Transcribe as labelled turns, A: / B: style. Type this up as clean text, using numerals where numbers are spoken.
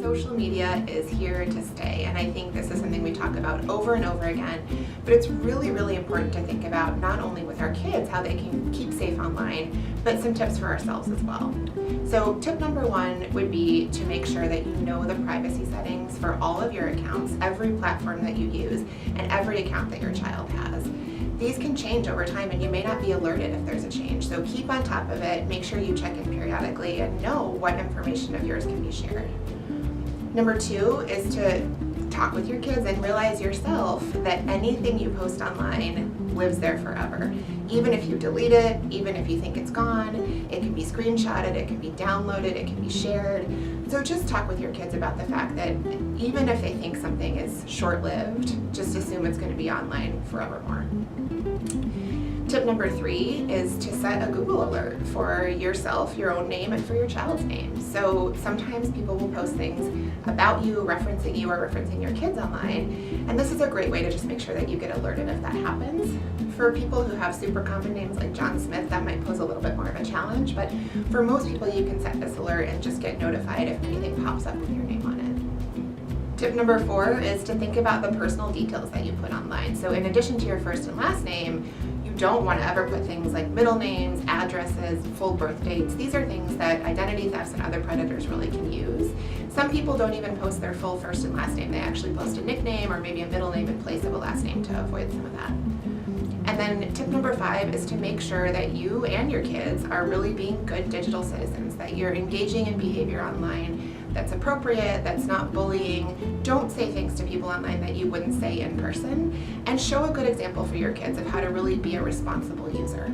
A: Social media is here to stay, and I think this is something we talk about over and over again, but it's really, really important to think about not only with our kids how they can keep safe online, but some tips for ourselves as well. So tip number one would be to make sure that you know the privacy settings for all of your accounts, every platform that you use, and every account that your child has. These can change over time and you may not be alerted if there's a change, so keep on top of it, make sure you check in periodically and know what information of yours can be shared. Number two is to talk with your kids and realize yourself that anything you post online lives there forever. Even if you delete it, even if you think it's gone, it can be screenshotted, it can be downloaded, it can be shared. So just talk with your kids about the fact that even if they think something is short-lived, just assume it's going to be online forevermore. Tip number three is to set a Google alert for yourself, your own name, and for your child's name. So sometimes people will post things about you, or referencing your kids online, and this is a great way to just make sure that you get alerted if that happens. For people who have super common names like John Smith, that might pose a little bit more of a challenge, but for most people you can set this alert and just get notified if anything pops up with your name on it. Tip number four is to think about the personal details that you put online. So in addition to your first and last name, you don't want to ever put things like middle names, addresses, full birth dates. These are things that identity thefts and other predators really can use. Some people don't even post their full first and last name. They actually post a nickname or maybe a middle name in place of a last name to avoid some of that. And then tip number five is to make sure that you and your kids are really being good digital citizens, that you're engaging in behavior online that's appropriate, that's not bullying. Don't say things to people online that you wouldn't say in person, and show a good example for your kids of how to really be a responsible user.